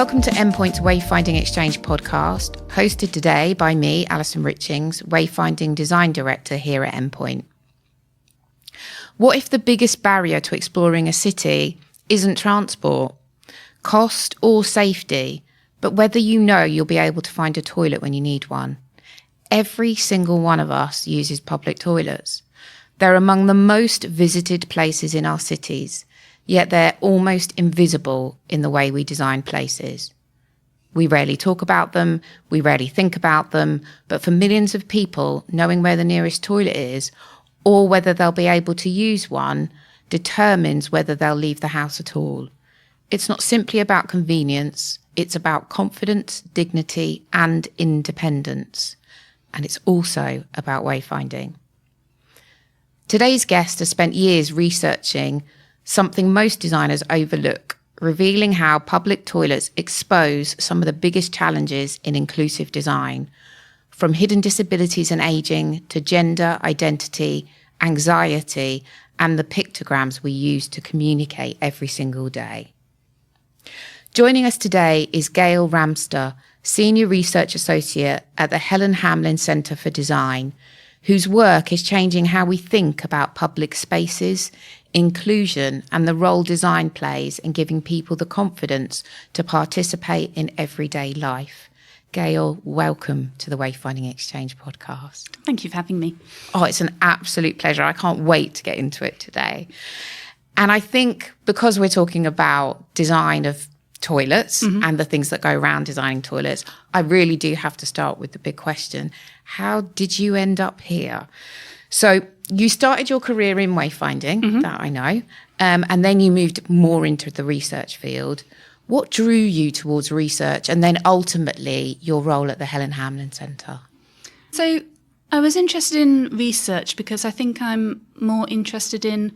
Welcome to Endpoint's Wayfinding Xchange Podcast, hosted today by me, Alison Richings, Wayfinding Design Director here at Endpoint. What if the biggest barrier to exploring a city isn't transport, cost or safety, but whether you know you'll be able to find a toilet when you need one? Every single one of us uses public toilets. They're among the most visited places in our cities, yet they're almost invisible in the way we design places. We rarely talk about them, we rarely think about them, but for millions of people, knowing where the nearest toilet is or whether they'll be able to use one determines whether they'll leave the house at all. It's not simply about convenience, it's about confidence, dignity and independence. And it's also about wayfinding. Today's guest has spent years researching something most designers overlook, revealing how public toilets expose some of the biggest challenges in inclusive design, from hidden disabilities and ageing to gender, identity, anxiety, and the pictograms we use to communicate every single day. Joining us today is Gail Ramster, Senior Research Associate at the Helen Hamlyn Centre for Design, whose work is changing how we think about public spaces, inclusion, and the role design plays in giving people the confidence to participate in everyday life. Gail, welcome to the Wayfinding Xchange Podcast. Thank you for having me. Oh, it's an absolute pleasure. I can't wait to get into it today. And I think because we're talking about design of toilets and the things that go around designing toilets, I really do have to start with the big question. How did you end up here? So you started your career in wayfinding, that I know, and then you moved more into the research field. What drew you towards research and then ultimately your role at the Helen Hamlyn Centre? So I was interested in research because I think I'm more interested in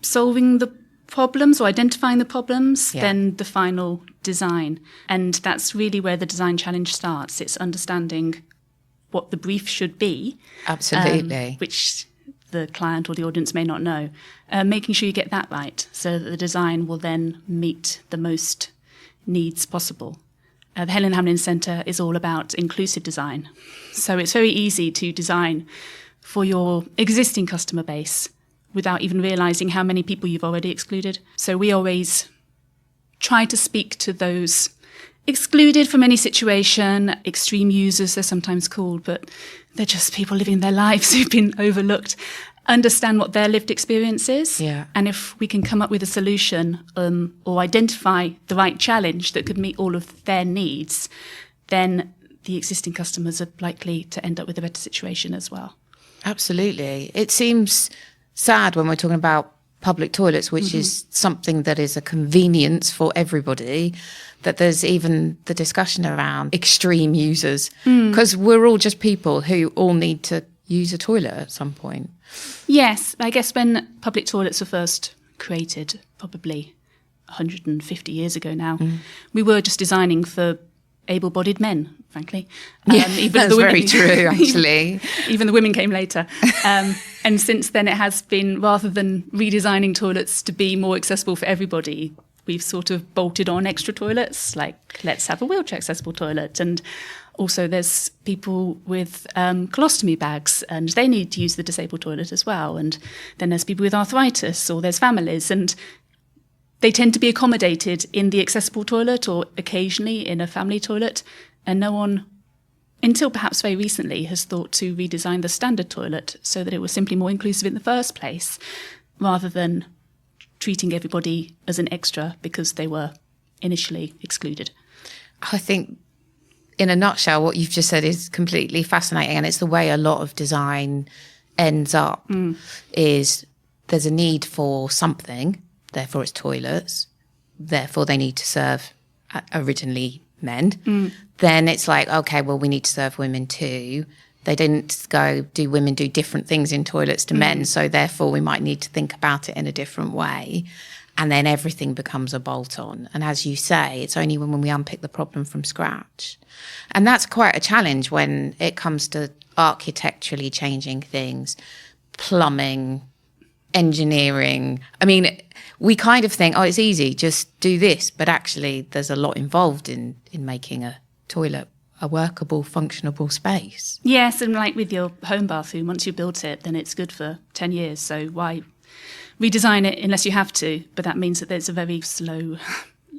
solving the problems or identifying the problems than the final design. And that's really where the design challenge starts. It's understanding what the brief should be. Absolutely. Which the client or the audience may not know. Making sure you get that right so that the design will then meet the most needs possible. The Helen Hamlyn Centre is all about inclusive design. So it's very easy to design for your existing customer base without even realising how many people you've already excluded. So we always try to speak to those excluded from any situation, extreme users they're sometimes called, but they're just people living their lives who've been overlooked, understand what their lived experience is. Yeah. And if we can come up with a solution or identify the right challenge that could meet all of their needs, then the existing customers are likely to end up with a better situation as well. Absolutely. It seems sad when we're talking about public toilets, which is something that is a convenience for everybody, that there's even the discussion around extreme users, because we're all just people who all need to use a toilet at some point. Yes, I guess when public toilets were first created, probably 150 years ago now, we were just designing for able-bodied men, frankly. Even that's very true, actually. Even the women came later. And since then it has been, rather than redesigning toilets to be more accessible for everybody, we've sort of bolted on extra toilets, like let's have a wheelchair-accessible toilet. And also there's people with colostomy bags and they need to use the disabled toilet as well. And then there's people with arthritis or there's families and they tend to be accommodated in the accessible toilet or occasionally in a family toilet. And no one, until perhaps very recently, has thought to redesign the standard toilet so that it was simply more inclusive in the first place, rather than treating everybody as an extra because they were initially excluded. I think, in a nutshell, what you've just said is completely fascinating. And it's the way a lot of design ends up, is there's a need for something, therefore it's toilets, therefore they need to serve originally men. Then it's like, okay, well, we need to serve women too. They didn't go, do women do different things in toilets to men? So therefore we might need to think about it in a different way. And then everything becomes a bolt-on. And as you say, it's only when we unpick the problem from scratch. And that's quite a challenge when it comes to architecturally changing things, plumbing, engineering. I mean, we kind of think, oh, it's easy, just do this. But actually, there's a lot involved in making a toilet a workable, functionable space. Yes, and like with your home bathroom, once you built it, then it's good for 10 years. So why redesign it unless you have to? But that means that there's a very slow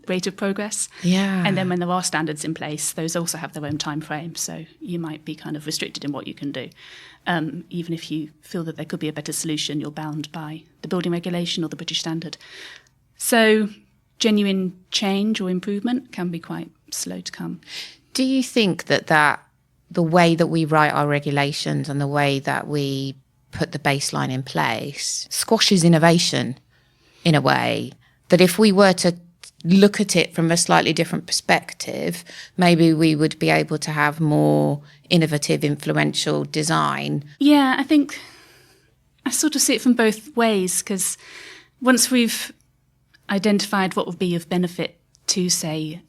rate of progress. Yeah. And then when there are standards in place, those also have their own time frame. So you might be kind of restricted in what you can do. Even if you feel that there could be a better solution, you're bound by the building regulation or the British standard. So genuine change or improvement can be quite slow to come. Do you think that the way that we write our regulations and the way that we put the baseline in place squashes innovation in a way that if we were to look at it from a slightly different perspective, maybe we would be able to have more innovative, influential design? Yeah, I think I sort of see it from both ways, because once we've identified what would be of benefit to, say,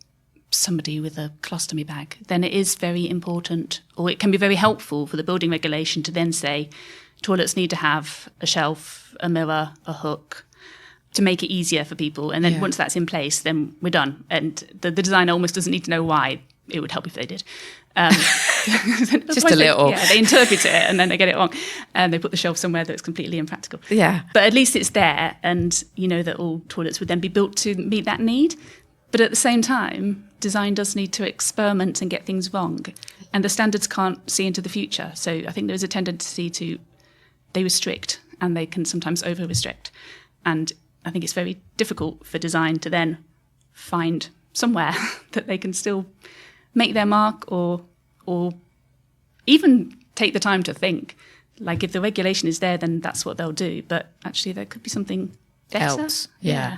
somebody with a colostomy bag, then it is very important, or it can be very helpful for the building regulation to then say toilets need to have a shelf, a mirror, a hook, to make it easier for people. And then once that's in place, then we're done. And the designer almost doesn't need to know why. It would help if they did. Just a little. They interpret it and then they get it wrong. And they put the shelf somewhere that's completely impractical. Yeah. But at least it's there, and you know that all toilets would then be built to meet that need. But at the same time, design does need to experiment and get things wrong. And the standards can't see into the future. So I think there's a tendency they restrict, and they can sometimes over-restrict. And I think it's very difficult for design to then find somewhere that they can still make their mark, or even take the time to think. Like, if the regulation is there, then that's what they'll do. But actually, there could be something better. Else. Yeah.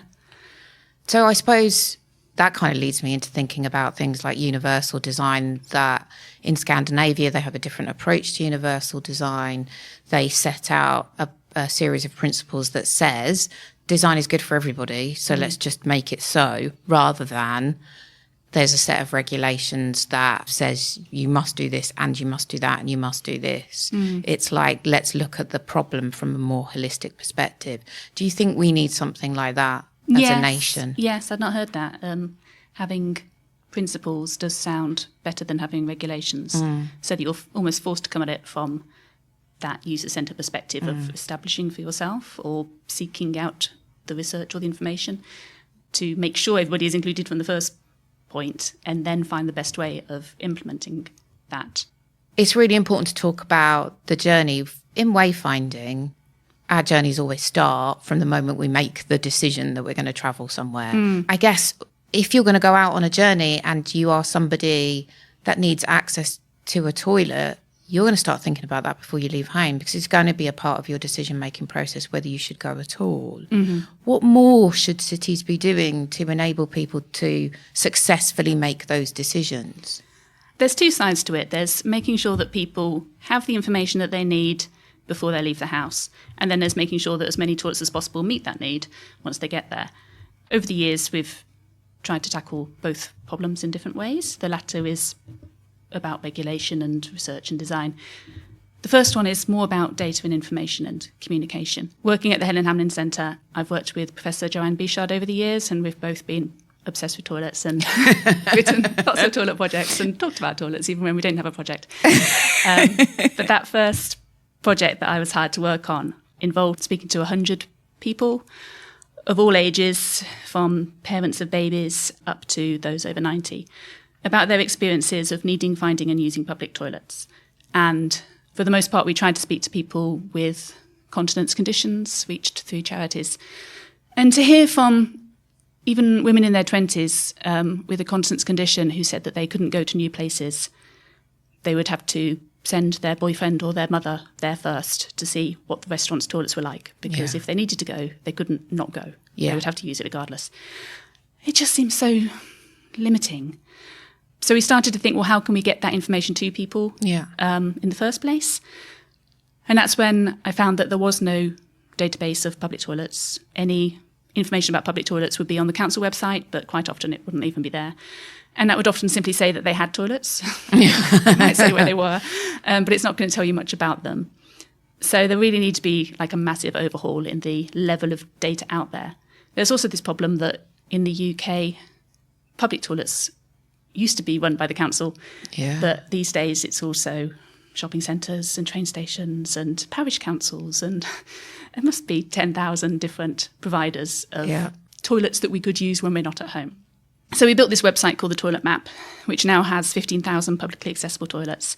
So I suppose that kind of leads me into thinking about things like universal design, that in Scandinavia, they have a different approach to universal design. They set out a series of principles that says design is good for everybody, so let's just make it so, rather than there's a set of regulations that says you must do this and you must do that and you must do this. It's like, let's look at the problem from a more holistic perspective. Do you think we need something like that as a nation? Yes, I'd not heard that. Having principles does sound better than having regulations, so that you're almost forced to come at it from that user-centred perspective of establishing for yourself or seeking out the research or the information to make sure everybody is included from the first point, and then find the best way of implementing that. It's really important to talk about the journey. In wayfinding, our journeys always start from the moment we make the decision that we're going to travel somewhere. I guess if you're going to go out on a journey and you are somebody that needs access to a toilet, you're going to start thinking about that before you leave home, because it's going to be a part of your decision-making process whether you should go at all. What more should cities be doing to enable people to successfully make those decisions? There's two sides to it. There's making sure that people have the information that they need before they leave the house. And then there's making sure that as many toilets as possible meet that need once they get there. Over the years, we've tried to tackle both problems in different ways. The latter is about regulation and research and design. The first one is more about data and information and communication. Working at the Helen Hamlyn Centre, I've worked with Professor Joanne Bichard over the years, and we've both been obsessed with toilets and written lots of toilet projects and talked about toilets even when we didn't have a project. But that first project that I was hired to work on involved speaking to 100 people of all ages, from parents of babies up to those over 90, about their experiences of needing, finding and using public toilets. And for the most part, we tried to speak to people with continence conditions, reached through charities. And to hear from even women in their 20s with a continence condition who said that they couldn't go to new places, they would have to send their boyfriend or their mother there first to see what the restaurant's toilets were like, because if they needed to go, they couldn't not go. They would have to use it regardless. It just seems so limiting. So we started to think, well, how can we get that information to people in the first place? And that's when I found that there was no database of public toilets. Any information about public toilets would be on the council website, but quite often it wouldn't even be there. And that would often simply say that they had toilets. It might say where they were, but it's not going to tell you much about them. So there really need to be like a massive overhaul in the level of data out there. There's also this problem that in the UK, public toilets used to be run by the council, but these days it's also shopping centres and train stations and parish councils, and there must be 10,000 different providers of toilets that we could use when we're not at home. So we built this website called the Toilet Map, which now has 15,000 publicly accessible toilets,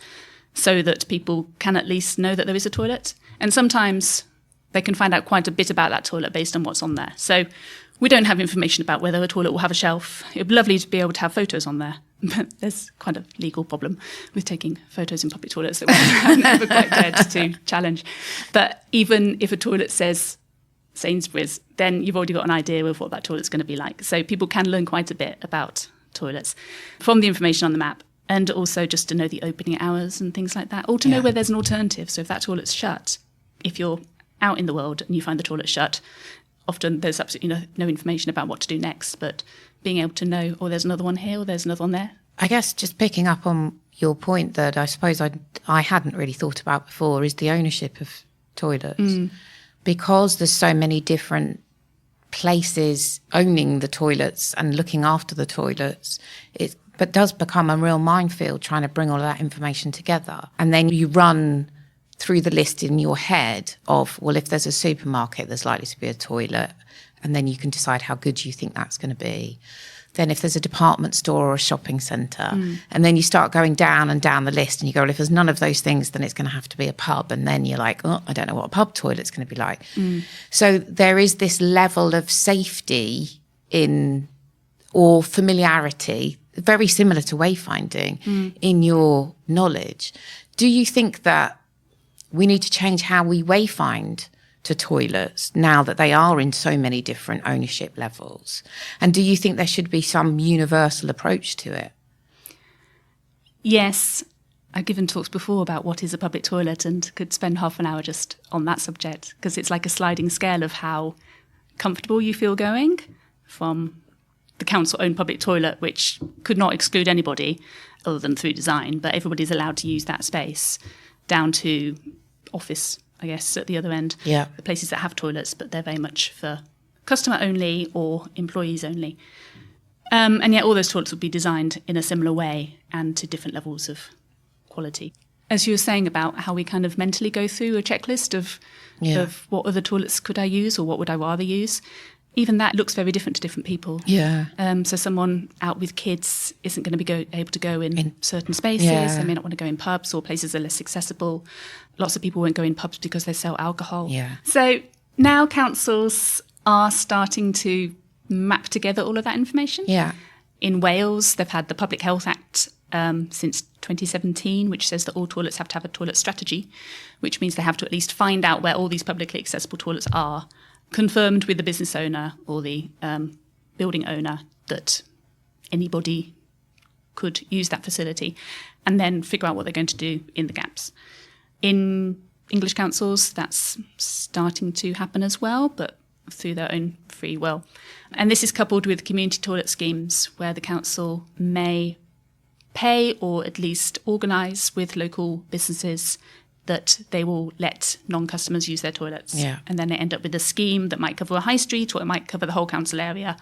so that people can at least know that there is a toilet. And sometimes they can find out quite a bit about that toilet based on what's on there. So we don't have information about whether a toilet will have a shelf. It would be lovely to be able to have photos on there, but there's quite a legal problem with taking photos in public toilets that we've never quite dared to challenge. But even if a toilet says Sainsbury's, then you've already got an idea of what that toilet's going to be like. So people can learn quite a bit about toilets from the information on the map, and also just to know the opening hours and things like that, or to know where there's an alternative. So if that toilet's shut, if you're out in the world and you find the toilet shut, often there's absolutely no information about what to do next, but being able to know, oh, there's another one here, or there's another one there. I guess just picking up on your point that I suppose I hadn't really thought about before is the ownership of toilets. Because there's so many different places owning the toilets and looking after the toilets, it does become a real minefield trying to bring all of that information together. And then you run through the list in your head of, well, if there's a supermarket, there's likely to be a toilet, and then you can decide how good you think that's going to be. Then if there's a department store or a shopping centre, and then you start going down and down the list, and you go, well, if there's none of those things, then it's going to have to be a pub. And then you're like, oh, I don't know what a pub toilet's going to be like. So there is this level of safety or familiarity, very similar to wayfinding, in your knowledge. Do you think that we need to change how we wayfind to toilets now that they are in so many different ownership levels? And do you think there should be some universal approach to it? Yes. I've given talks before about what is a public toilet, and could spend half an hour just on that subject, because it's like a sliding scale of how comfortable you feel going from the council-owned public toilet, which could not exclude anybody other than through design, but everybody's allowed to use that space, down to office, I guess, at the other end. Yeah. The places that have toilets, but they're very much for customer only or employees only. And yet all those toilets would be designed in a similar way and to different levels of quality. As you were saying about how we kind of mentally go through a checklist of what other toilets could I use or what would I rather use, even that looks very different to different people. Yeah. So someone out with kids isn't going to be able to go in certain spaces. Yeah. They may not want to go in pubs, or places are less accessible. Lots of people won't go in pubs because they sell alcohol. Yeah. So now councils are starting to map together all of that information. Yeah. In Wales, they've had the Public Health Act since 2017, which says that all toilets have to have a toilet strategy, which means they have to at least find out where all these publicly accessible toilets are, confirmed with the business owner or the building owner that anybody could use that facility, and then figure out what they're going to do in the gaps. In English councils, that's starting to happen as well, but through their own free will. And this is coupled with community toilet schemes, where the council may pay or at least organise with local businesses that they will let non-customers use their toilets. Yeah. And then they end up with a scheme that might cover a high street, or it might cover the whole council area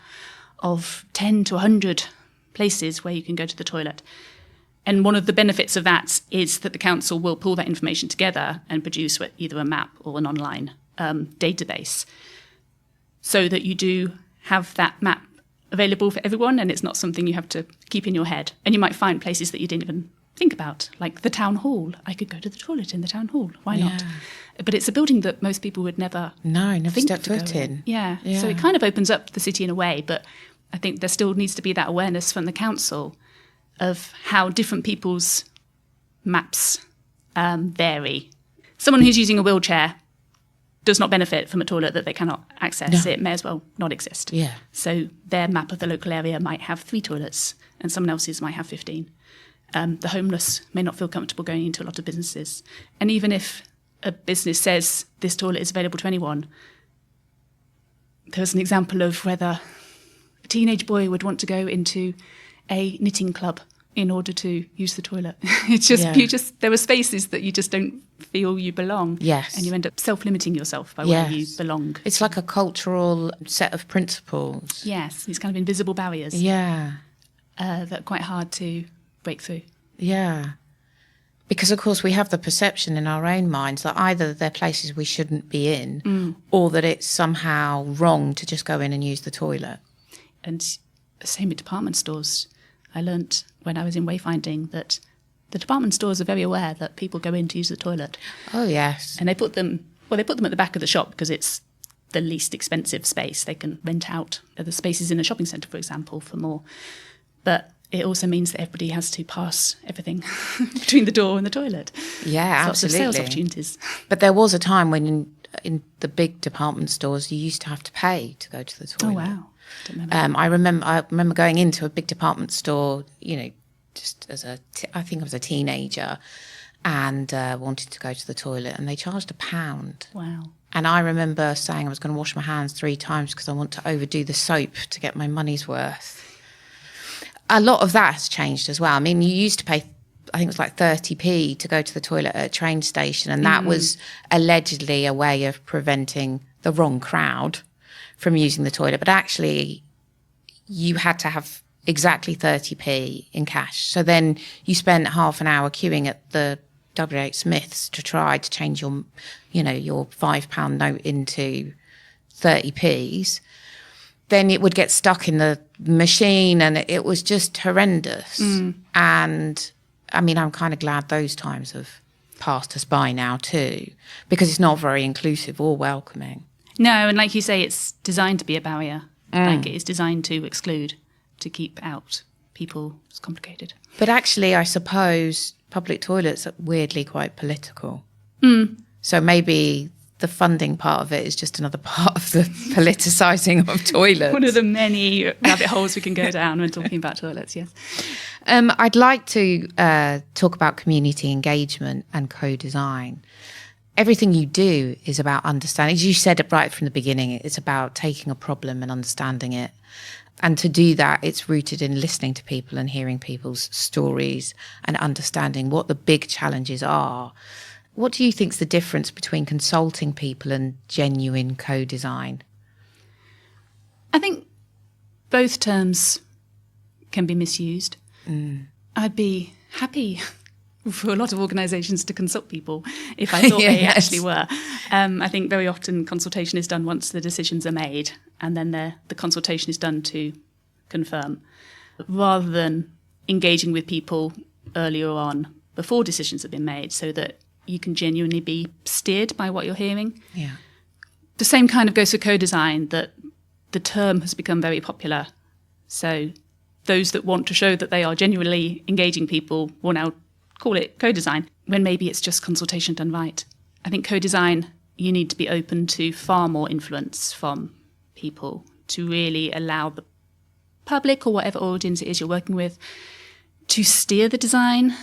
of 10 to 100 places where you can go to the toilet. And one of the benefits of that is that the council will pull that information together and produce either a map or an online database, so that you do have that map available for everyone, and it's not something you have to keep in your head. And you might find places that you didn't even think about, like the town hall. I could go to the toilet in the town hall. Why not? But it's a building that most people would never think step foot in. Yeah. So it kind of opens up the city in a way, but I think there still needs to be that awareness from the council of how different people's maps vary. Someone who's using a wheelchair does not benefit from a toilet that they cannot access. No. It may as well not exist. Yeah. So their map of the local area might have 3 toilets and someone else's might have 15. The homeless may not feel comfortable going into a lot of businesses. And even if a business says this toilet is available to anyone, there's an example of whether a teenage boy would want to go into a knitting club in order to use the toilet. It's just, there are spaces that you just don't feel you belong. Yes. And you end up self-limiting yourself by where you belong. It's like a cultural set of principles. Yes, these kind of invisible barriers. Yeah. That are quite hard to break through. Yeah. Because, of course, we have the perception in our own minds that either they're places we shouldn't be in or that it's somehow wrong to just go in and use the toilet. And same with department stores. I learnt when I was in Wayfinding that the department stores are very aware that people go in to use the toilet. Oh, yes. And they put them at the back of the shop because it's the least expensive space. They can rent out the spaces in a shopping centre, for example, for more. But it also means that everybody has to pass everything between the door and the toilet. Yeah, Lots absolutely. of sales opportunities. But there was a time when in the big department stores you used to have to pay to go to the toilet. Oh, wow. I remember going into a big department store, just as I think I was a teenager, and wanted to go to the toilet, and they charged £1. Wow. And I remember saying I was going to wash my hands 3 times because I want to overdo the soap to get my money's worth. A lot of that has changed as well. I mean, you used to pay, I think it was like 30p to go to the toilet at a train station, and that was allegedly a way of preventing the wrong crowd from using the toilet. But actually, you had to have exactly 30p in cash. So then you spent half an hour queuing at the W.H. Smith's to try to change your £5 note into 30p's. Then it would get stuck in the machine, and it was just horrendous. And I mean, I'm kind of glad those times have passed us by now too, because it's not very inclusive or welcoming. No, and like you say, it's designed to be a barrier. Like it is designed to exclude, to keep out people. It's complicated. But actually, I suppose public toilets are weirdly quite political. So maybe the funding part of it is just another part of the politicising of toilets. One of the many rabbit holes we can go down when talking about toilets, yes. I'd like to talk about community engagement and co-design. Everything you do is about understanding. As you said it right from the beginning, it's about taking a problem and understanding it. And to do that, it's rooted in listening to people and hearing people's stories and understanding what the big challenges are. What do you think is the difference between consulting people and genuine co-design? I think both terms can be misused. I'd be happy for a lot of organisations to consult people if I thought they actually were. I think very often consultation is done once the decisions are made, and then the consultation is done to confirm, rather than engaging with people earlier on before decisions have been made so that you can genuinely be steered by what you're hearing. Yeah. The same kind of goes for co-design, that the term has become very popular. So those that want to show that they are genuinely engaging people will now call it co-design, when maybe it's just consultation done right. I think co-design, you need to be open to far more influence from people to really allow the public or whatever audience it is you're working with to steer the design.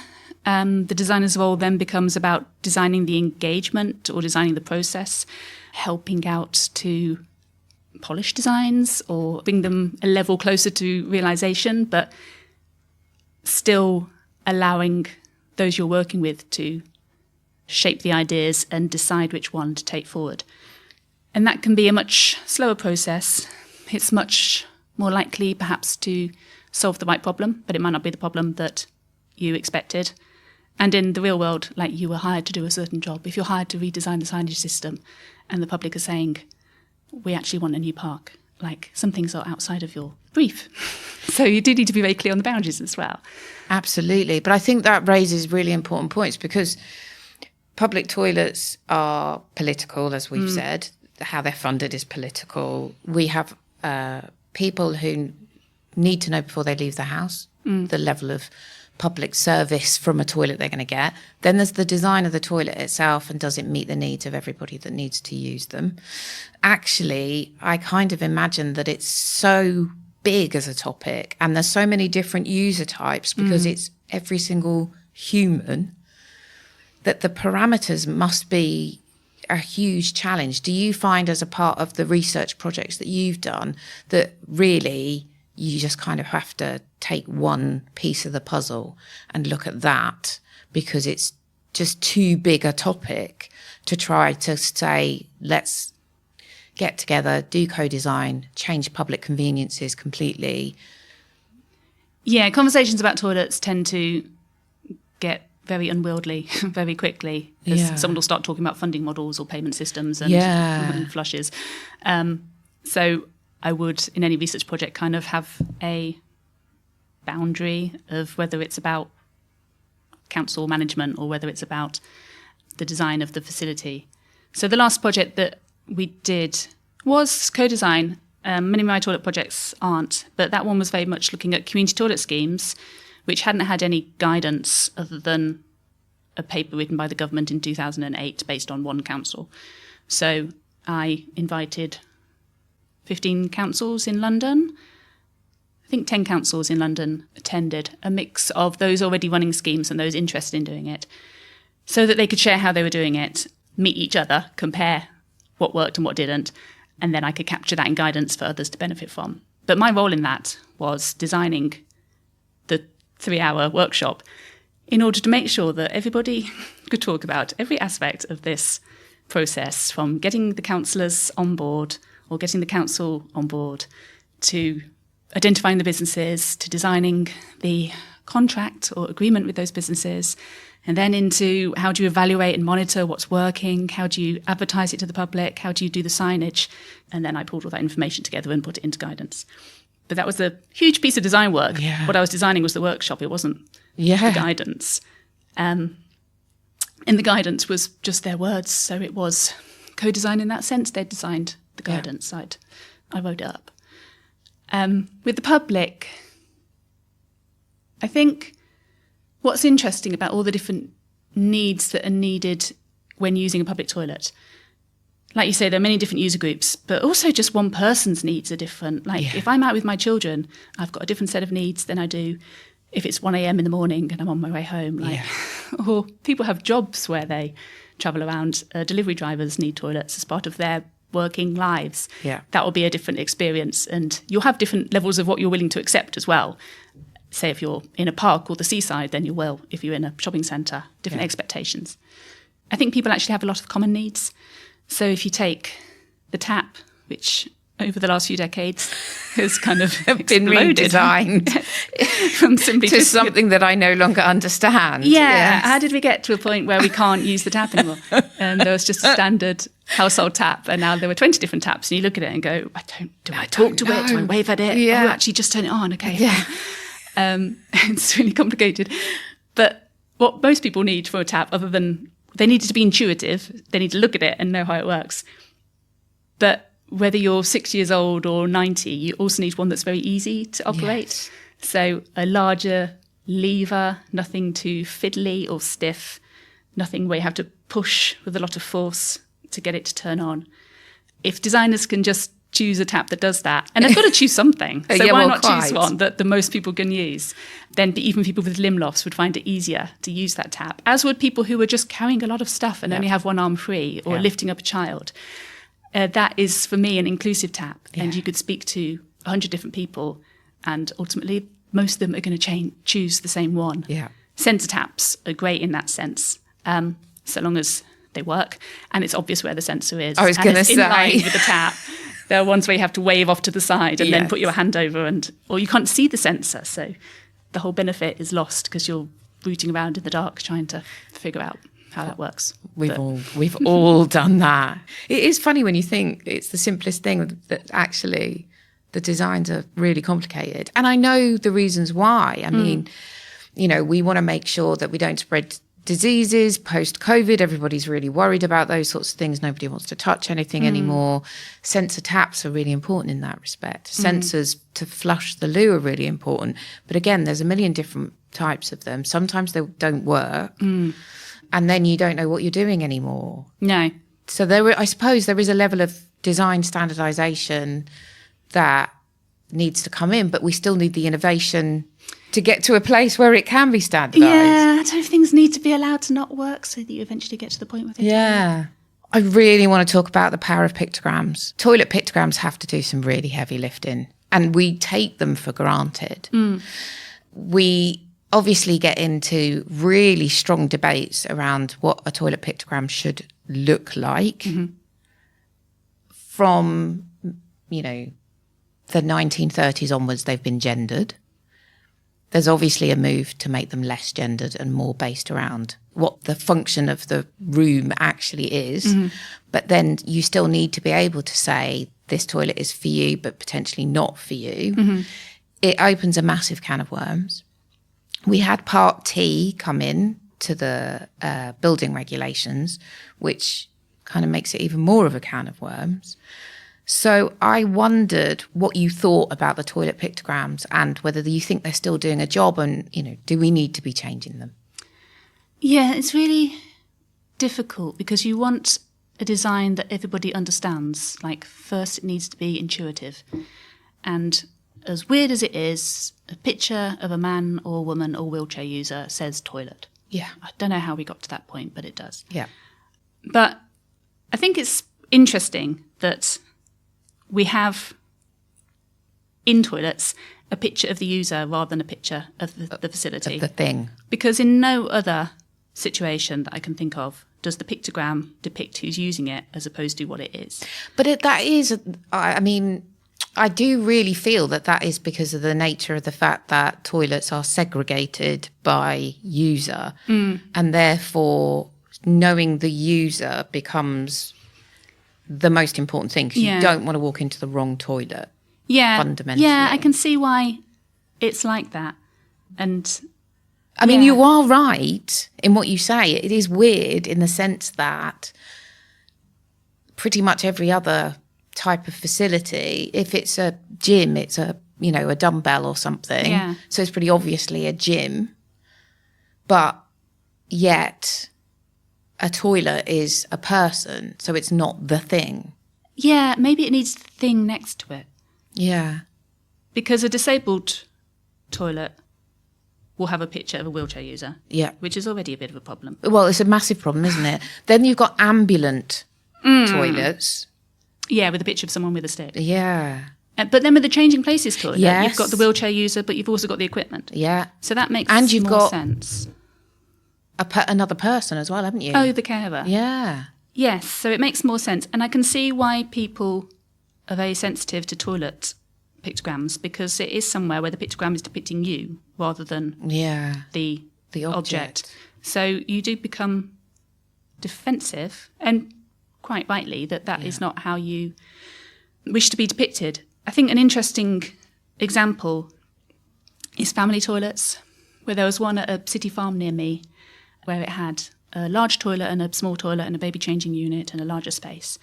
The designer's role then becomes about designing the engagement or designing the process, helping out to polish designs or bring them a level closer to realisation, but still allowing those you're working with to shape the ideas and decide which one to take forward. And that can be a much slower process. It's much more likely perhaps to solve the right problem, but it might not be the problem that you expected. And in the real world, like, you were hired to do a certain job. If you're hired to redesign the signage system and the public are saying, we actually want a new park, like, some things are outside of your brief. So you do need to be very clear on the boundaries as well. Absolutely. But I think that raises really important points, because public toilets are political, as we've said. How they're funded is political. We have people who need to know before they leave the house the level of public service from a toilet they're going to get. Then there's the design of the toilet itself, and does it meet the needs of everybody that needs to use them? Actually, I kind of imagine that it's so big as a topic, and there's so many different user types, because it's every single human, that the parameters must be a huge challenge. Do you find, as a part of the research projects that you've done, that really you just kind of have to take one piece of the puzzle and look at that, because it's just too big a topic to try to say, let's get together, do co-design, change public conveniences completely. Yeah, conversations about toilets tend to get very unwieldy very quickly, because someone will start talking about funding models or payment systems and flushes. So I would, in any research project, kind of have a boundary of whether it's about council management or whether it's about the design of the facility. So the last project that we did was co-design. Many of my toilet projects aren't, but that one was very much looking at community toilet schemes, which hadn't had any guidance other than a paper written by the government in 2008 based on one council. So I invited 15 councils in London. I think 10 councils in London attended, a mix of those already running schemes and those interested in doing it, so that they could share how they were doing it, meet each other, compare what worked and what didn't, and then I could capture that in guidance for others to benefit from. But my role in that was designing the 3-hour workshop in order to make sure that everybody could talk about every aspect of this process, from getting the councillors on board or getting the council on board, to identifying the businesses, to designing the contract or agreement with those businesses, and then into how do you evaluate and monitor what's working, how do you advertise it to the public, how do you do the signage, and then I pulled all that information together and put it into guidance. But that was a huge piece of design work. Yeah. What I was designing was the workshop, it wasn't the guidance. And the guidance was just their words, so it was co-design in that sense. They designed the guidance, I wrote it up. With the public, I think what's interesting about all the different needs that are needed when using a public toilet, like you say, there are many different user groups, but also just one person's needs are different. Like if I'm out with my children, I've got a different set of needs than I do if it's 1 a.m. in the morning and I'm on my way home. Or people have jobs where they travel around. Delivery drivers need toilets as part of their working lives. That will be a different experience, and you'll have different levels of what you're willing to accept as well. Say if you're in a park or the seaside, then you will. If you're in a shopping centre, different expectations. I think people actually have a lot of common needs. So if you take the tap, which over the last few decades has kind of been redesigned from simply to something that I no longer understand. Yeah. How did we get to a point where we can't use the tap anymore? And there was just a standard household tap, and now there were 20 different taps, and you look at it and go, do I talk to it? Do I wave at it? Yeah. Oh, actually just turn it on. Okay. Yeah. It's really complicated. But what most people need from a tap, other than they need it to be intuitive, they need to look at it and know how it works. But whether you're 6 years old or 90, you also need one that's very easy to operate. Yes. So a larger lever, nothing too fiddly or stiff, nothing where you have to push with a lot of force to get it to turn on. If designers can just choose a tap that does that, and they've got to choose something, so why not choose one that the most people can use? Then even people with limb loss would find it easier to use that tap, as would people who are just carrying a lot of stuff and only have one arm free, or lifting up a child. That is, for me, an inclusive tap, and you could speak to 100 different people, and ultimately most of them are going to choose the same one. Sensor taps are great in that sense, so long as they work and it's obvious where the sensor is. I was going to say, in line with the tap. There are ones where you have to wave off to the side and then put your hand over, or you can't see the sensor, so the whole benefit is lost because you're rooting around in the dark trying to figure out how that works. We've all done that. It is funny when you think it's the simplest thing, that actually the designs are really complicated. And I know the reasons why. I mean, we want to make sure that we don't spread diseases post-COVID. Everybody's really worried about those sorts of things. Nobody wants to touch anything anymore. Sensor taps are really important in that respect. Sensors to flush the loo are really important. But again, there's a million different types of them. Sometimes they don't work. And then you don't know what you're doing anymore. No. So I suppose there is a level of design standardization that needs to come in, but we still need the innovation to get to a place where it can be standardized. Yeah, I don't know if things need to be allowed to not work so that you eventually get to the point where they do. I really want to talk about the power of pictograms. Toilet pictograms have to do some really heavy lifting. and we take them for granted. We obviously get into really strong debates around what a toilet pictogram should look like. From, you know, the 1930s onwards, they've been gendered. There's obviously a move to make them less gendered and more based around what the function of the room actually is. But then you still need to be able to say this toilet is for you, but potentially not for you. It opens a massive can of worms. We had Part T come in to the building regulations, which kind of makes it even more of a can of worms. So I wondered what you thought about the toilet pictograms and whether you think they're still doing a job and, you know, do we need to be changing them? Yeah, it's really difficult because you want a design that everybody understands. Like, first it needs to be intuitive. And as weird as it is, a picture of a man or woman or wheelchair user says toilet. Yeah. I don't know how we got to that point, but it does. Yeah. But I think it's interesting that we have in toilets a picture of the user rather than a picture of the facility. Of the thing. Because in no other situation that I can think of does the pictogram depict who's using it as opposed to what it is. But that is, I mean, I do really feel that is because of the nature of the fact that toilets are segregated by user, and therefore knowing the user becomes the most important thing, because you don't want to walk into the wrong toilet. Fundamentally. Yeah, I can see why it's like that. And I mean, you are right in what you say. It is weird in the sense that pretty much every other type of facility, if it's a gym, it's a dumbbell or something. Yeah. So it's pretty obviously a gym. But yet a toilet is a person, so it's not the thing. Yeah, maybe it needs the thing next to it. Yeah. Because a disabled toilet will have a picture of a wheelchair user. Yeah. Which is already a bit of a problem. Well, it's a massive problem, isn't it? Then you've got ambulant toilets. Yeah, with a picture of someone with a stick. Yeah. But then with the changing places toilet, Yes. you've got the wheelchair user, but you've also got the equipment. Yeah. So that makes And you've more got sense. Another person as well, haven't you? Oh, the carer. Yeah. Yes, so it makes more sense. And I can see why people are very sensitive to toilet pictograms, because it is somewhere where the pictogram is depicting you rather than the object. So you do become defensive, and quite rightly, that is not how you wish to be depicted. I think an interesting example is family toilets, where there was one at a city farm near me where it had a large toilet and a small toilet and a baby changing unit and a larger space.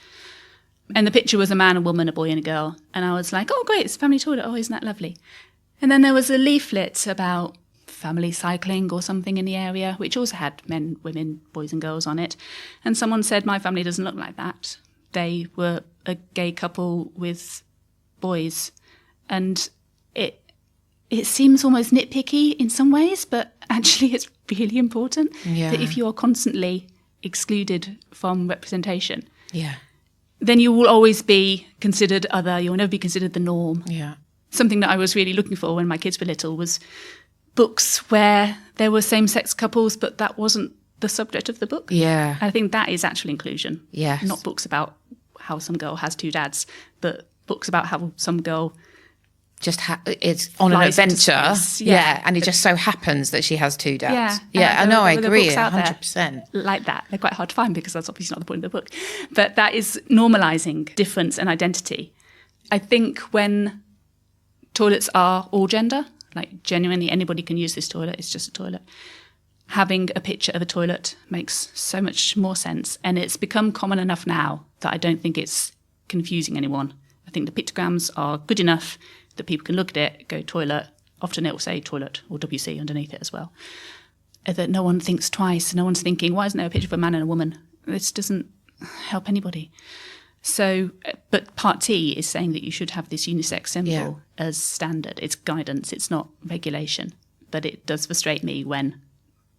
And the picture was a man, a woman, a boy and a girl. And I was like, oh, great, it's a family toilet. Oh, isn't that lovely? And then there was a leaflet about family cycling or something in the area, which also had men, women, boys and girls on it. And someone said, my family doesn't look like that. They were a gay couple with boys. And it seems almost nitpicky in some ways, but actually it's really important that if you are constantly excluded from representation, then you will always be considered other. You'll never be considered the norm. Yeah. Something that I was really looking for when my kids were little was books where there were same-sex couples, but that wasn't the subject of the book. Yeah. I think that is actual inclusion. Yes. Not books about how some girl has two dads, but books about how some girl just it's on an flies into adventure. space. Yeah. And it just so happens that she has two dads. Yeah. I know, I there are agree, books out there 100%. like that. They're quite hard to find because that's obviously not the point of the book. But that is normalising difference and identity. I think when toilets are all gender, like genuinely anybody can use this toilet, it's just a toilet, having a picture of a toilet makes so much more sense. And it's become common enough now that I don't think it's confusing anyone. I think the pictograms are good enough that people can look at it, go toilet. Often it will say toilet or WC underneath it as well. That no one thinks twice. No one's thinking, why isn't there a picture of a man and a woman? This doesn't help anybody. So, but Part T is saying that you should have this unisex symbol as standard. It's guidance, it's not regulation. But it does frustrate me when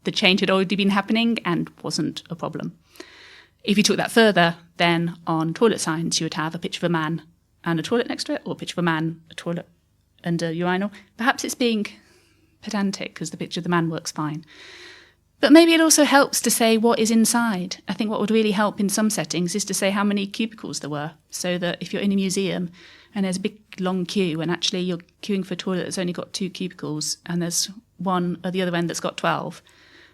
the change had already been happening and wasn't a problem. If you took that further, then on toilet signs you would have a picture of a man and a toilet next to it, or a picture of a man, a toilet under urinal. Perhaps it's being pedantic because the picture of the man works fine. But maybe it also helps to say what is inside. I think what would really help in some settings is to say how many cubicles there were, so that if you're in a museum and there's a big long queue and actually you're queuing for a toilet that's only got 2 cubicles and there's one at the other end that's got 12,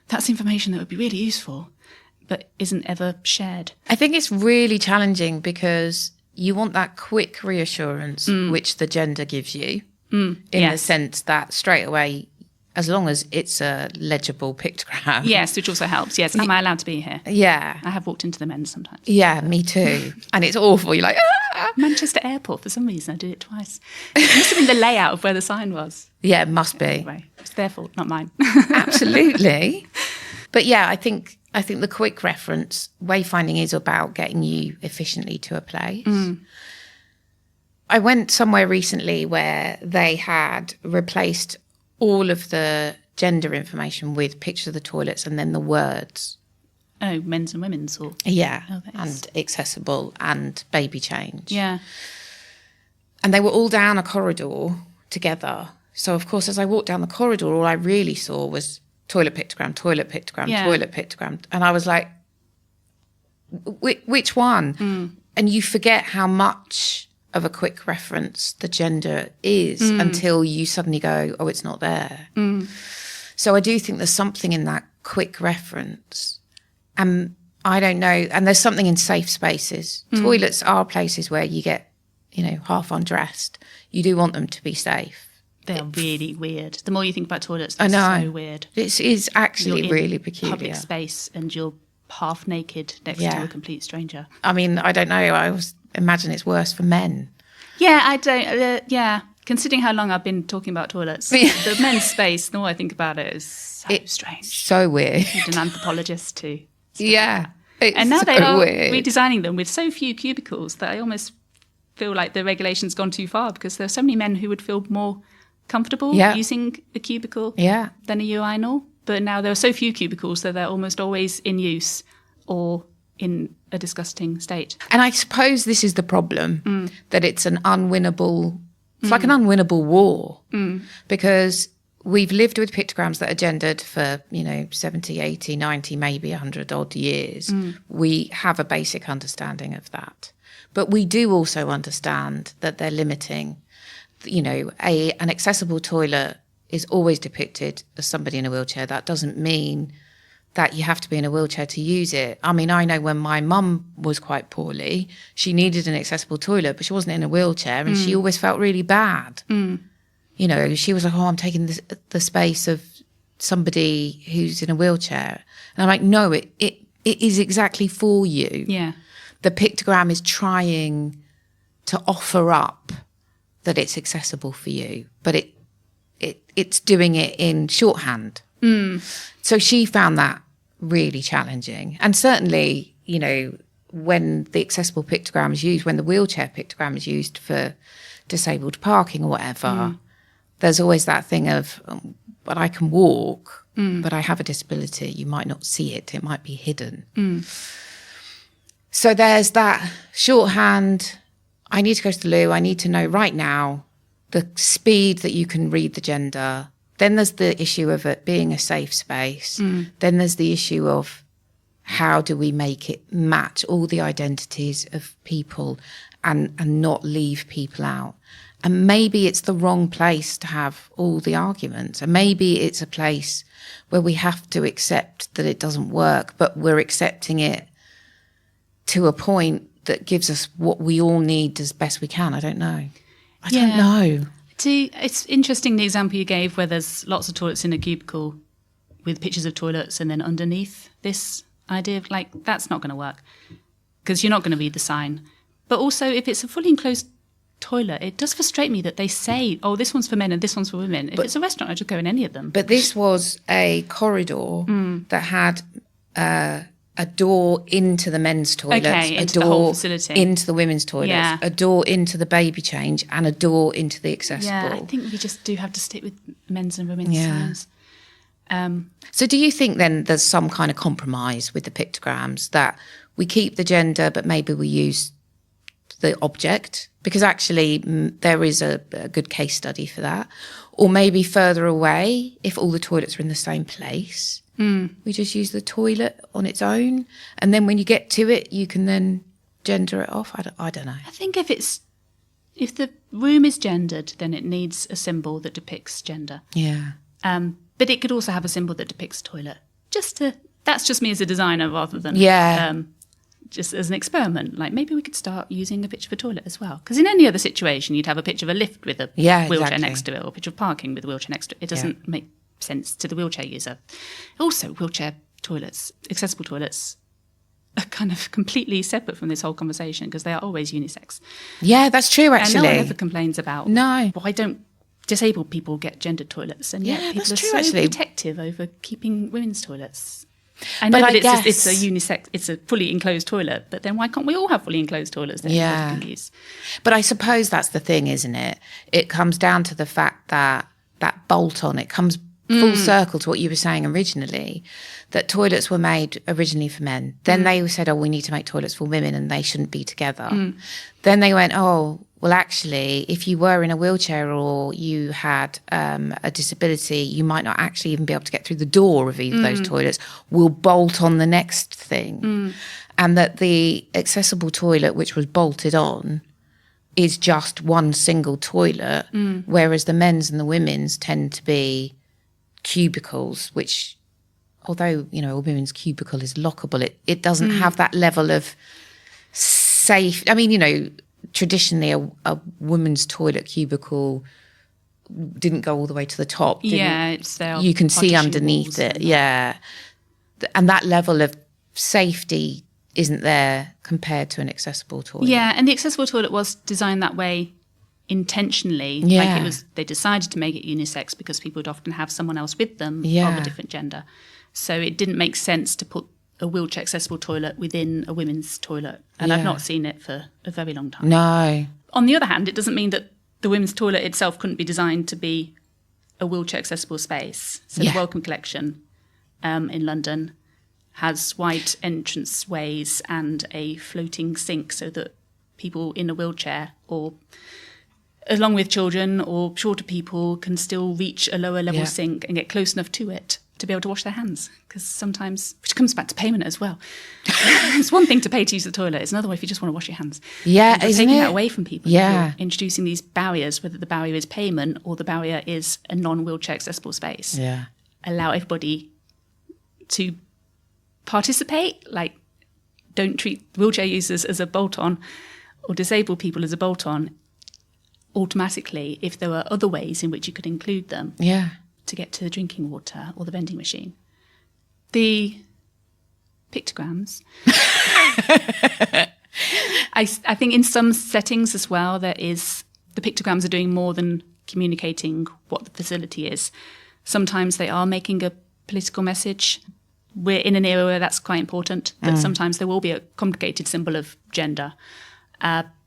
that's information that would be really useful but isn't ever shared. I think it's really challenging because you want that quick reassurance which the gender gives you in the sense that straight away, as long as it's a legible pictogram. Yes, which also helps. Yes, am I allowed to be here? Yeah. I have walked into the men's sometimes. Yeah, me too. And it's awful. You're like, ah! Manchester Airport, for some reason, I did it twice. It must have been the layout of where the sign was. Yeah, it must be. Anyway, it's their fault, not mine. Absolutely. But yeah, I think the quick reference, wayfinding is about getting you efficiently to a place. I went somewhere recently where they had replaced all of the gender information with pictures of the toilets and then the words. Oh, men's and women's? Or and accessible and baby change. Yeah. And they were all down a corridor together. So, of course, as I walked down the corridor, all I really saw was toilet pictogram, toilet pictogram, toilet pictogram. And I was like, which one? And you forget how much of a quick reference the gender is until you suddenly go, oh, it's not there. So I do think there's something in that quick reference. And I don't know, and there's something in safe spaces. Toilets are places where you get, half undressed. You do want them to be safe. They're really weird. The more you think about toilets, I they're know. so weird. It is actually really peculiar. Public space and you're half naked next to a complete stranger. I mean, I don't know. I always imagine it's worse for men. Yeah, I don't. Considering how long I've been talking about toilets, the men's space, the more I think about it, is so strange. So weird. Need an anthropologist to. Yeah. And now so they are weird. redesigning them with so few cubicles that I almost feel like the regulation's gone too far because there are so many men who would feel more comfortable using a cubicle than a urinal. But now there are so few cubicles that they're almost always in use or in a disgusting state. And I suppose this is the problem, that it's an unwinnable, it's like an unwinnable war because we've lived with pictograms that are gendered for, 70, 80, 90, maybe 100 odd years. We have a basic understanding of that. But we do also understand that they're limiting. An accessible toilet is always depicted as somebody in a wheelchair. That doesn't mean that you have to be in a wheelchair to use it. I mean, I know when my mum was quite poorly, she needed an accessible toilet, but she wasn't in a wheelchair and she always felt really bad. She was like, oh, I'm taking the space of somebody who's in a wheelchair. And I'm like, no, it is exactly for you. Yeah. The pictogram is trying to offer up that it's accessible for you, but it's doing it in shorthand. So she found that really challenging. And certainly, when the accessible pictogram is used, when the wheelchair pictogram is used for disabled parking or whatever, there's always that thing of, but I can walk, but I have a disability. You might not see it. It might be hidden. So there's that shorthand. I need to go to the loo. I need to know right now the speed that you can read the gender. Then there's the issue of it being a safe space. Then there's the issue of how do we make it match all the identities of people and not leave people out. And maybe it's the wrong place to have all the arguments. And maybe it's a place where we have to accept that it doesn't work, but we're accepting it to a point that gives us what we all need as best we can. I don't know. I don't know. It's interesting the example you gave where there's lots of toilets in a cubicle with pictures of toilets and then underneath this idea of that's not going to work because you're not going to read the sign. But also if it's a fully enclosed toilet, it does frustrate me that they say, oh, this one's for men and this one's for women. If it's a restaurant, I just go in any of them. But this was a corridor that had a door into the men's toilets, into a door the whole facility. Into the women's toilets, a door into the baby change, and a door into the accessible. Yeah, I think we just do have to stick with men's and women's signs. So do you think then there's some kind of compromise with the pictograms that we keep the gender, but maybe we use the object, because actually there is a good case study for that. Or maybe further away, if all the toilets are in the same place, we just use the toilet on its own. And then when you get to it, you can then gender it off. I don't know. I think if the room is gendered, then it needs a symbol that depicts gender. Yeah. But it could also have a symbol that depicts toilet. That's just me as a designer rather than just as an experiment. Like maybe we could start using a picture of a toilet as well. Because in any other situation, you'd have a picture of a lift with a wheelchair next to it, or a picture of parking with a wheelchair next to it. It doesn't make sense to the wheelchair user. Also, wheelchair toilets, accessible toilets, are kind of completely separate from this whole conversation because they are always unisex. Yeah, that's true, actually. And no one ever complains about why don't disabled people get gendered toilets, and yet people are so protective over keeping women's toilets. I know that it's a unisex, it's a fully enclosed toilet, but then why can't we all have fully enclosed toilets that everybody can use? But I suppose that's the thing, isn't it? It comes down to the fact that bolt on, it comes full circle to what you were saying originally, that toilets were made originally for men. Then they said, we need to make toilets for women and they shouldn't be together. Then they went, well, actually, if you were in a wheelchair or you had a disability, you might not actually even be able to get through the door of either of those toilets. We'll bolt on the next thing. And that the accessible toilet, which was bolted on, is just one single toilet, whereas the men's and the women's tend to be cubicles, which, although, a women's cubicle is lockable, it doesn't have that level of safe. I mean, traditionally a woman's toilet cubicle didn't go all the way to the top. It's there. You can see underneath it. Yeah. And that level of safety isn't there compared to an accessible toilet. Yeah, and the accessible toilet was designed that way intentionally. Yeah. Like they decided to make it unisex because people would often have someone else with them of a different gender. So it didn't make sense to put a wheelchair accessible toilet within a women's toilet. And I've not seen it for a very long time. No. On the other hand, it doesn't mean that the women's toilet itself couldn't be designed to be a wheelchair accessible space. So the Welcome Collection in London has wide entrance ways and a floating sink so that people in a wheelchair or along with children or shorter people can still reach a lower level sink and get close enough to it to be able to wash their hands. Because sometimes, which comes back to payment as well. It's one thing to pay to use the toilet. It's another way if you just want to wash your hands. Yeah, isn't taking it? that away from people. Yeah. You're introducing these barriers, whether the barrier is payment or the barrier is a non-wheelchair accessible space. Yeah. Allow everybody to participate. Like, don't treat wheelchair users as a bolt-on or disabled people as a bolt-on automatically if there were other ways in which you could include them to get to the drinking water or the vending machine. The pictograms. I think in some settings as well, the pictograms are doing more than communicating what the facility is. Sometimes they are making a political message. We're in an era where that's quite important, but sometimes there will be a complicated symbol of gender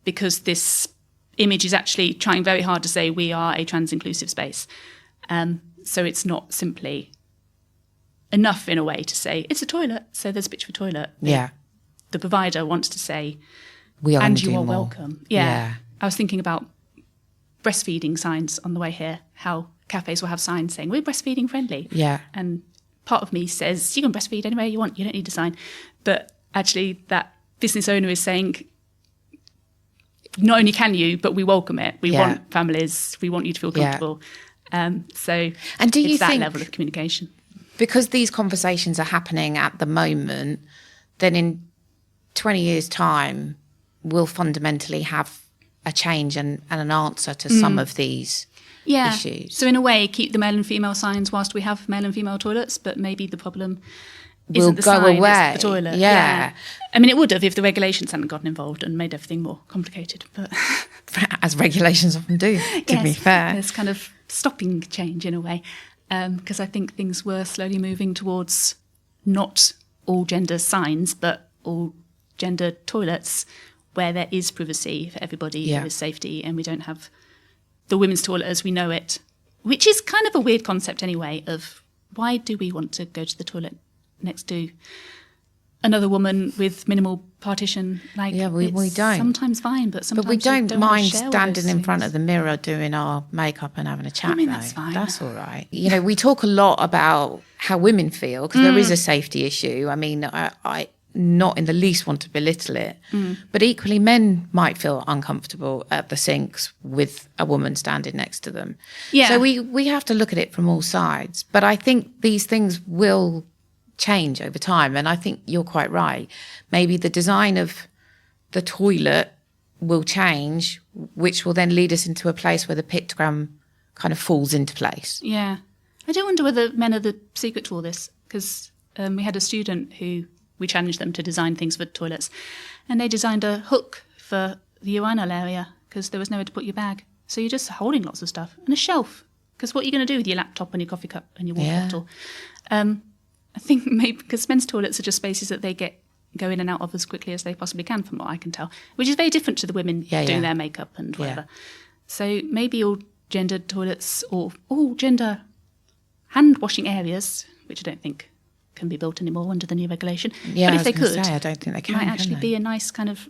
because this image is actually trying very hard to say we are a trans-inclusive space. So it's not simply enough in a way to say it's a toilet, so there's a picture of a toilet. Yeah. The provider wants to say, we are and you are welcome. Yeah. I was thinking about breastfeeding signs on the way here, how cafes will have signs saying we're breastfeeding friendly. Yeah. And part of me says you can breastfeed anywhere you want, you don't need a sign. But actually that business owner is saying, not only can you, but we welcome it. We want families. We want you to feel comfortable. So and do you it's that think, level of communication. Because these conversations are happening at the moment, then in 20 years' time, we'll fundamentally have a change and an answer to some of these issues. So in a way, keep the male and female signs whilst we have male and female toilets, but maybe the problem will isn't the go sign, away. it's the toilet. Yeah. I mean, it would have if the regulations hadn't gotten involved and made everything more complicated. But as regulations often do, to be fair. There's kind of stopping change in a way, because I think things were slowly moving towards not all gender signs, but all gender toilets where there is privacy for everybody, there is safety, and we don't have the women's toilet as we know it, which is kind of a weird concept anyway of why do we want to go to the toilet next to another woman with minimal partition. Like, we don't. Sometimes fine, but sometimes we don't you mind share all standing those in front things. of the mirror doing our makeup and having a chat. I mean, though. that's fine. That's all right. You know, we talk a lot about how women feel because there is a safety issue. I mean, I not in the least want to belittle it, but equally men might feel uncomfortable at the sinks with a woman standing next to them. Yeah. So we have to look at it from all sides. But I think these things will change over time. And I think you're quite right. Maybe the design of the toilet will change, which will then lead us into a place where the pictogram kind of falls into place. Yeah. I do wonder whether men are the secret to all this, because we had a student who we challenged them to design things for toilets, and they designed a hook for the urinal area because there was nowhere to put your bag. So you're just holding lots of stuff, and a shelf, because what are you going to do with your laptop and your coffee cup and your water bottle? I think maybe because men's toilets are just spaces that they go in and out of as quickly as they possibly can, from what I can tell, which is very different to the women doing their makeup and whatever. So maybe all gender toilets or all gender hand washing areas, which I don't think can be built anymore under the new regulation. Yeah, but if they could, could, I don't think they can. Might actually be a nice kind of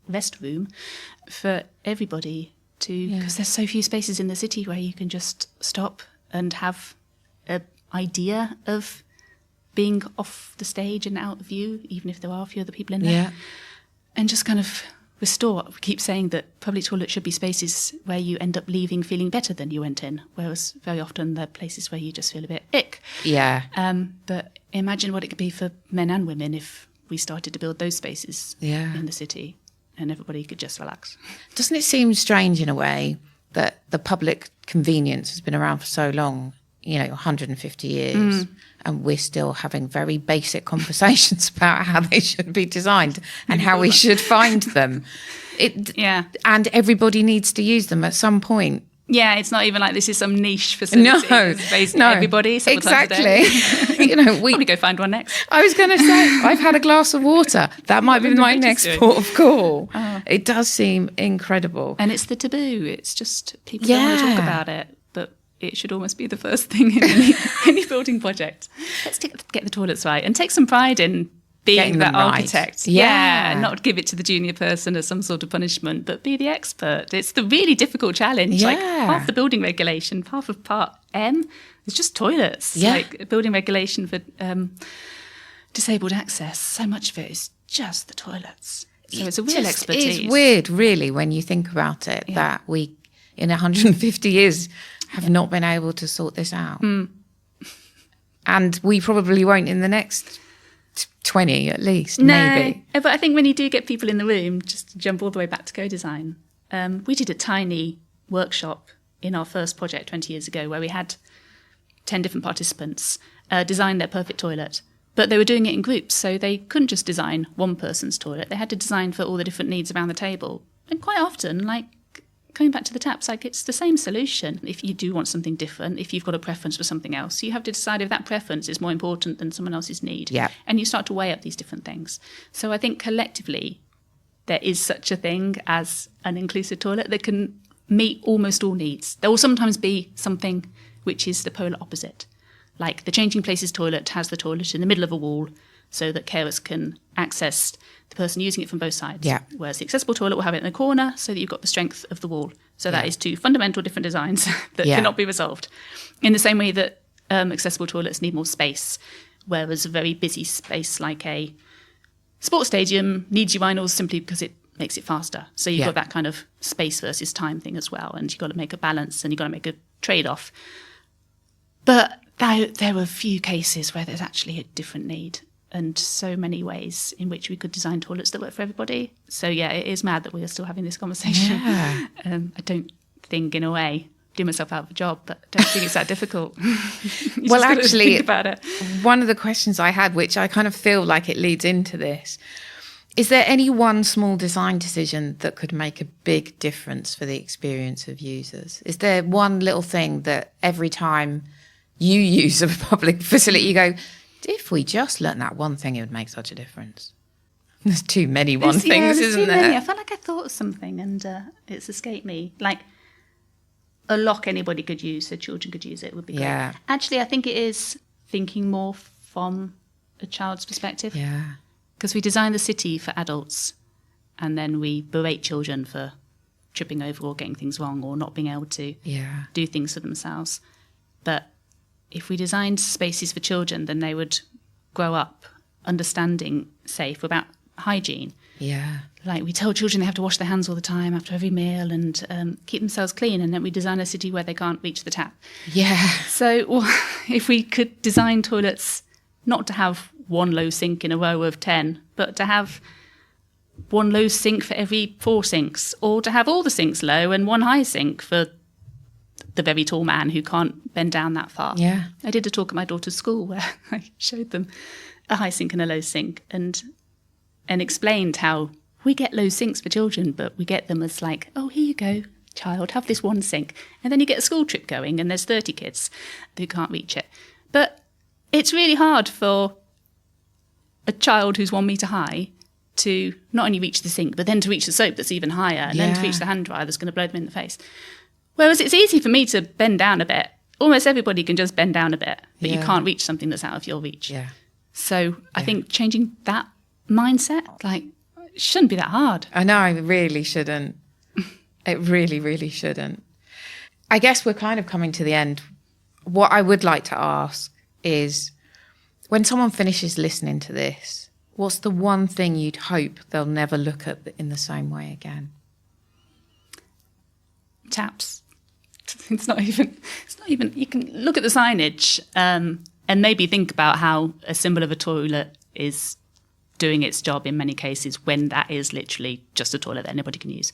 rest room for everybody because there's so few spaces in the city where you can just stop and have an idea of being off the stage and out of view, even if there are a few other people in there, and just kind of restore. We keep saying that public toilets should be spaces where you end up leaving feeling better than you went in, whereas very often they're places where you just feel a bit ick. Yeah. But imagine what it could be for men and women if we started to build those spaces in the city and everybody could just relax. Doesn't it seem strange in a way that the public convenience has been around for so long, 150 years, and we're still having very basic conversations about how they should be designed and how we should find them. And everybody needs to use them at some point. Yeah, it's not even like this is some niche facility. It's basically everybody. Exactly. We probably go find one next. I was going to say, I've had a glass of water. That might be my next port of call. Oh. It does seem incredible. And it's the taboo. It's just people don't want to talk about it. But it should almost be the first thing in any building project. Let's get the toilets right and take some pride in being the architect. Yeah, not give it to the junior person as some sort of punishment, but be the expert. It's the really difficult challenge. Like half the building regulation, half of part M is just toilets. Like building regulation for disabled access, so much of it is just the toilets. So it's a real expertise. It's weird, really, when you think about it, that we, in 150 years, have not been able to sort this out. And we probably won't in the next 20 at least, maybe. But I think when you do get people in the room, just to jump all the way back to co-design, we did a tiny workshop in our first project 20 years ago where we had 10 different participants design their perfect toilet, but they were doing it in groups, so they couldn't just design one person's toilet. They had to design for all the different needs around the table. And quite often, like coming back to the taps, like it's the same solution. If you do want something different, if you've got a preference for something else, you have to decide if that preference is more important than someone else's need. Yeah. And you start to weigh up these different things. So I think collectively there is such a thing as an inclusive toilet that can meet almost all needs. There will sometimes be something which is the polar opposite. Like the changing places toilet has the toilet in the middle of a wall so that carers can access the person using it from both sides. Yeah. Whereas the accessible toilet will have it in the corner so that you've got the strength of the wall. So that is two fundamental different designs that cannot be resolved. In the same way that accessible toilets need more space, whereas a very busy space like a sports stadium needs urinals simply because it makes it faster. So you've got that kind of space versus time thing as well. And you've got to make a balance and you've got to make a trade-off. But there were a few cases where there's actually a different need and so many ways in which we could design toilets that work for everybody. So, it is mad that we are still having this conversation. Yeah. I don't think, in a way, do myself out of a job, but I don't think it's that difficult. Well, actually, think about it. One of the questions I had, which I kind of feel like it leads into this, is there any one small design decision that could make a big difference for the experience of users? Is there one little thing that every time you use a public facility, you go, if we just learnt that one thing, it would make such a difference? There's too many things, isn't there? I felt like I thought of something and it's escaped me. Like a lock anybody could use, so children could use it, would be great. Yeah. Actually, I think it is thinking more from a child's perspective. Yeah. Because we design the city for adults and then we berate children for tripping over or getting things wrong or not being able to do things for themselves. But if we designed spaces for children, then they would grow up understanding safe about hygiene. Yeah. Like we tell children they have to wash their hands all the time after every meal and keep themselves clean. And then we design a city where they can't reach the tap. Yeah. So if we could design toilets not to have one low sink in a row of 10, but to have one low sink for every 4 sinks, or to have all the sinks low and one high sink for the very tall man who can't bend down that far. Yeah. I did a talk at my daughter's school where I showed them a high sink and a low sink and explained how we get low sinks for children, but we get them as like, oh, here you go, child, have this one sink. And then you get a school trip going and there's 30 kids who can't reach it. But it's really hard for a child who's 1 metre high to not only reach the sink, but then to reach the soap that's even higher, and then to reach the hand dryer that's going to blow them in the face. Whereas it's easy for me to bend down a bit. Almost everybody can just bend down a bit, but you can't reach something that's out of your reach. Yeah. So I think changing that mindset, like, it shouldn't be that hard. I know, it really shouldn't. It really, really shouldn't. I guess we're kind of coming to the end. What I would like to ask is, when someone finishes listening to this, what's the one thing you'd hope they'll never look at in the same way again? Taps. It's not even, you can look at the signage and maybe think about how a symbol of a toilet is doing its job in many cases when that is literally just a toilet that anybody can use.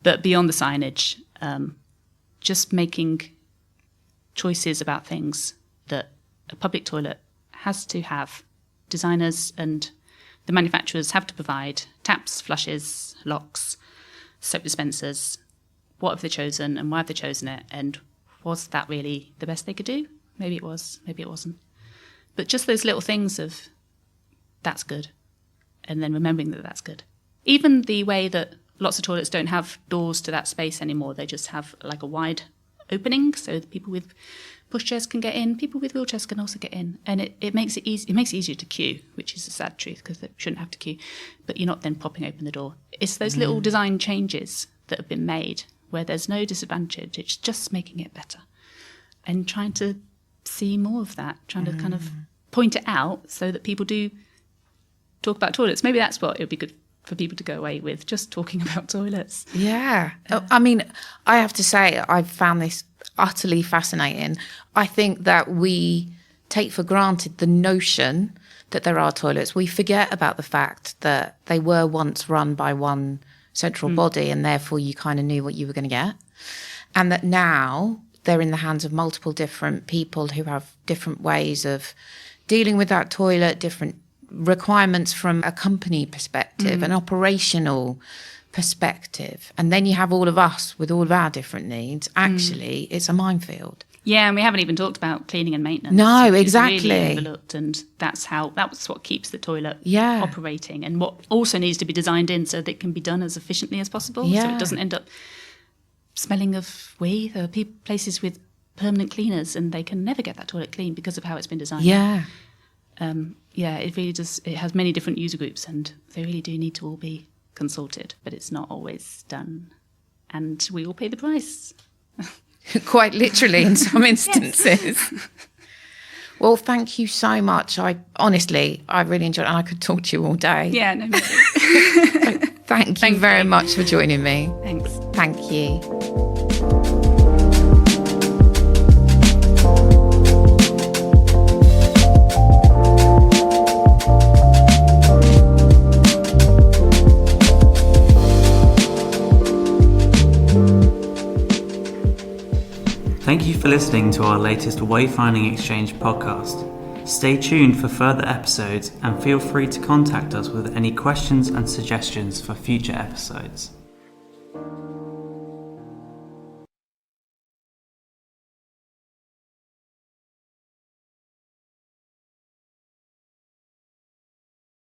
But beyond the signage, just making choices about things that a public toilet has to have. Designers and the manufacturers have to provide taps, flushes, locks, soap dispensers. What have they chosen and why have they chosen it? And was that really the best they could do? Maybe it was, maybe it wasn't. But just those little things of, that's good. And then remembering that that's good. Even the way that lots of toilets don't have doors to that space anymore. They just have like a wide opening so that people with pushchairs can get in, people with wheelchairs can also get in. And it makes it easy. It makes it easier to queue, which is a sad truth because they shouldn't have to queue. But you're not then popping open the door. It's those little design changes that have been made where there's no disadvantage. It's just making it better. And trying to see more of that, trying to kind of point it out so that people do talk about toilets. Maybe that's what it would be good for people to go away with, just talking about toilets. Yeah. I mean, I have to say, I've found this utterly fascinating. I think that we take for granted the notion that there are toilets. We forget about the fact that they were once run by one central body and therefore you kind of knew what you were going to get. And that now they're in the hands of multiple different people who have different ways of dealing with that toilet, different requirements from a company perspective, an operational perspective. And then you have all of us with all of our different needs. Actually, it's a minefield. Yeah, and we haven't even talked about cleaning and maintenance. No, exactly. Really overlooked, and that's what keeps the toilet operating, and what also needs to be designed in so that it can be done as efficiently as possible, so it doesn't end up smelling of wee. There are places with permanent cleaners, and they can never get that toilet clean because of how it's been designed. Yeah. It really does. It has many different user groups, and they really do need to all be consulted, but it's not always done, and we all pay the price. Quite literally in some instances. Well, thank you so much. I really enjoyed it, and I could talk to you all day. Yeah, no. Thank you very much for joining me. Thanks. Thank you. Thank you for listening to our latest Wayfinding Xchange podcast. Stay tuned for further episodes and feel free to contact us with any questions and suggestions for future episodes.